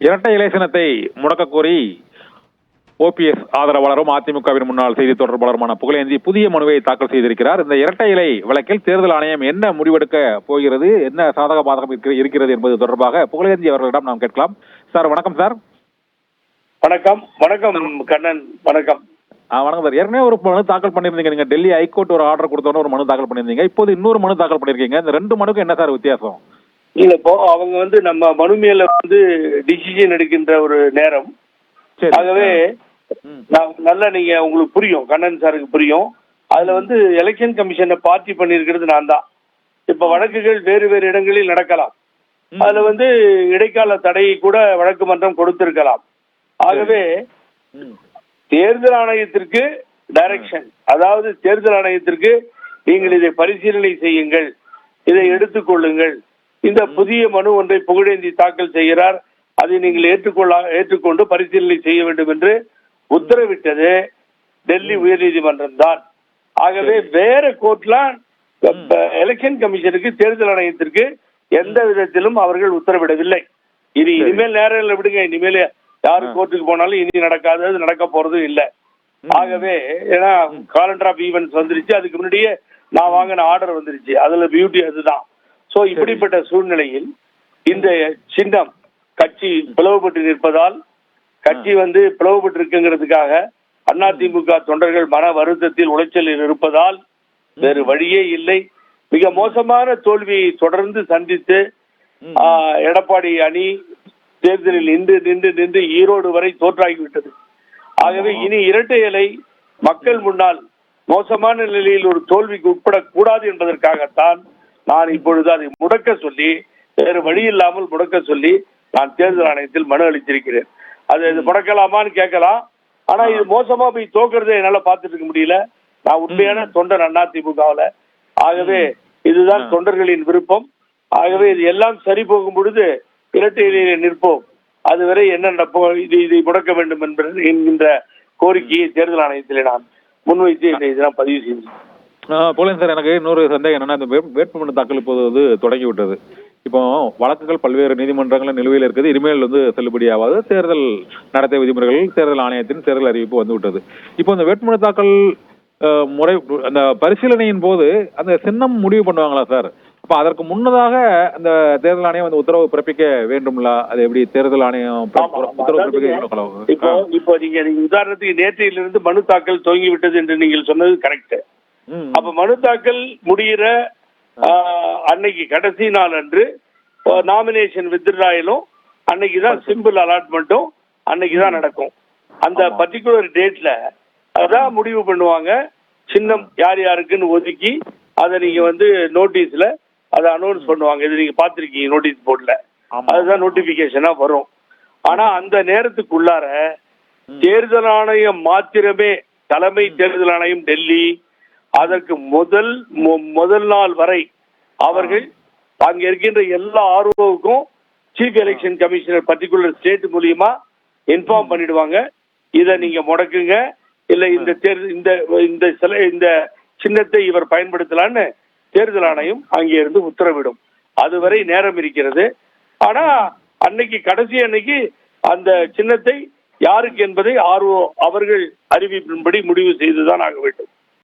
இரட்டை இலை சின்னத்தை முடக்க கோரி ஓபிஎஸ் ஆதரவாளரும் அதிமுகவின் முன்னாள் செய்தி தொடர்பாளருமான புகழேந்தி புதிய மனுவை தாக்கல் செய்திருக்கிறார். இந்த இரட்டை இலை வழக்கில் தேர்தல் ஆணையம் என்ன முடிவெடுக்க போகிறது, என்ன சாதக பாதகம் இருக்கிறது என்பது தொடர்பாக புகழேந்தி அவர்களிடம் நாம் கேட்கலாம். சார் வணக்கம். சார் வணக்கம். வணக்கம் கண்ணன். வணக்கம். வணக்கம் சார். ஏற்கனவே ஒரு மனு தாக்கல் பண்ணிருந்தீங்க, நீங்க டெல்லி ஹைகோர்ட் ஒரு ஆர்டர் கொடுத்தோன்னு ஒரு மனு தாக்கல் பண்ணிருந்தீங்க. இப்போது இன்னொரு மனு தாக்கல் பண்ணிருக்கீங்க. இந்த ரெண்டு மனுக்கும் என்ன சார் வித்தியாசம்? இல்ல, இப்போ அவங்க நம்ம மனு மேல டிசிஷன் எடுக்கின்ற ஒரு நேரம். ஆகவே நல்லா நீங்க உங்களுக்கு புரியும், கண்ணன் சாருக்கு புரியும். அதுல எலெக்ஷன் கமிஷனை பார்ட்டி பண்ணிருக்கிறது நான் தான். இப்ப வழக்குகள் வேறு வேறு இடங்களில் நடக்கலாம். அதுல இடைக்கால தடையை கூட வழக்கு மன்றம் கொடுத்திருக்கலாம். ஆகவே தேர்தல் ஆணையத்திற்கு டைரக்ஷன், அதாவது தேர்தல் ஆணையத்திற்கு நீங்கள் இதை பரிசீலனை செய்யுங்கள், இதை எடுத்துக்கொள்ளுங்கள். இந்த புதிய மனு ஒன்றை புகழேந்தி தாக்கல் செய்கிறார், அதை நீங்கள் ஏற்றுக்கொண்டு பரிசீலனை செய்ய வேண்டும் என்று உத்தரவிட்டது டெல்லி உயர்நீதிமன்றம் தான். ஆகவே வேற கோர்ட்லாம் எலெக்ஷன் கமிஷனுக்கு, தேர்தல் ஆணையத்திற்கு எந்த விதத்திலும் அவர்கள் உத்தரவிடவில்லை. இது இனிமேல் நேரம் விடுங்க, இனிமேல் யாரு கோர்ட்டுக்கு போனாலும் இனி நடக்காது, அது நடக்க போறதும் இல்லை. ஆகவே ஏன்னா காலண்டர் ஆஃப் ஈவென்ட்ஸ் வந்துருச்சு, அதுக்கு முன்னாடியே நான் வாங்கின ஆர்டர் வந்துருச்சு. அதுல பியூட்டி அதுதான். சோ இப்படிப்பட்ட சூழ்நிலையில் இந்த சின்னம் கட்சி பிளவுபட்டு நிற்பதால், கட்சி பிளவுபட்டு இருக்குங்கிறதுக்காக அதிமுக தொண்டர்கள் மன வருத்தத்தில் உளைச்சலில் இருப்பதால் வேறு வழியே இல்லை. மிக மோசமான தோல்வியை தொடர்ந்து சந்தித்து எடப்பாடி அணி தேர்தலில் நின்று ஈரோடு வரை தோற்றாகிவிட்டது. ஆகவே இனி இரட்டை இலை மக்கள் முன்னால் மோசமான நிலையில் ஒரு தோல்விக்கு உட்படக்கூடாது என்பதற்காகத்தான் நான் இப்பொழுது அதை முடக்க சொல்லி, வேறு வழி இல்லாமல் முடக்க சொல்லி நான் தேர்தல் ஆணையத்தில் மனு அளித்திருக்கிறேன். அது முடக்கலாமான்னு கேட்கலாம். ஆனா இது மோசமா போய் தோக்குறதை என்னால பார்த்துட்டு இருக்க முடியல. நான் உண்மையான தொண்டர் அதிமுகவில். ஆகவே இதுதான் தொண்டர்களின் விருப்பம். ஆகவே இது எல்லாம் சரி போகும் பொழுது இரட்டை இலையிலே நிற்போம். அதுவரை என்ன நடப்போம், இதை முடக்க வேண்டும் என்கின்ற கோரிக்கையை தேர்தல் ஆணையத்திலே நான் முன்வைத்து இதெல்லாம் பதிவு செய்தேன். புகழேந்தி சார், எனக்கு இன்னொரு சந்தேகம் என்னன்னா, இந்த வேட்புமனு தாக்கல் இப்போது தொடங்கி விட்டது. இப்போ வழக்குகள் பல்வேறு நீதிமன்றங்களில் நிலுவையில் இருக்குது. இனிமேல் செல்லுபடியாவது தேர்தல் நடத்தை விதிமுறைகள், தேர்தல் ஆணையத்தின் தேர்தல் அறிவிப்பு வந்துவிட்டது. இப்போ இந்த வேட்புமனு தாக்கல் முறை, அந்த பரிசீலனையின் போது அந்த சின்னம் முடிவு பண்ணுவாங்களா சார்? அப்ப அதற்கு முன்னதாக அந்த தேர்தல் ஆணையம் உத்தரவு பிறப்பிக்க வேண்டும்ல? அது எப்படி தேர்தல் ஆணையம் உத்தரவு பிறப்பிக்க? இப்போ நீங்க உதாரணத்துக்கு நேற்றையிலிருந்து மனு தாக்கல் துவங்கி விட்டது என்று நீங்கள் சொன்னது கரெக்ட். அப்ப மனு தாக்கல் முடிகிற அன்னைக்கு கடைசி நாள் அன்று நாமினேஷன் வித்ட்ராயலும் அன்னைக்குதான், சிம்பிள் அலாட்மெண்ட்டும் அன்னைக்குதான் நடக்கும். அந்த பர்டிகுலர் டேட்ல அதான் முடிவு பண்ணுவாங்க. சின்னம் யார் யாருக்குன்னு ஒதுக்கி அதை நீங்க நோட்டீஸ்ல அதை அனௌன்ஸ் பண்ணுவாங்க. இது நீங்க பாத்திருக்கீங்க நோட்டீஸ் போர்ட்ல, அதுதான் நோட்டிபிகேஷனா வரும். ஆனா அந்த நேரத்துக்குள்ளார தேர்தல் ஆணையம் மாத்திரமே, தலைமை தேர்தல் ஆணையம் டெல்லி, அதற்கு முதல் நாள் வரை அவர்கள் அங்க இருக்கின்ற எல்லா ஆர்ஓவுக்கும் chief election commissioner particular state மூலியமா இன்ஃபார்ம் பண்ணிடுவாங்க. இதை நீங்க முடக்குங்க, இல்ல இந்த சின்னத்தை இவர் பயன்படுத்தலான்னு தேர்தல் ஆணையம் அங்கே இருந்து உத்தரவிடும். அதுவரை நேரம் இருக்கிறது. ஆனா அன்னைக்கு கடைசி அன்னைக்கு அந்த சின்னத்தை யாருக்கு என்பதை ஆர்ஓ அவர்கள் அறிவிப்பின்படி முடிவு செய்துதான் ஆக வேண்டும்.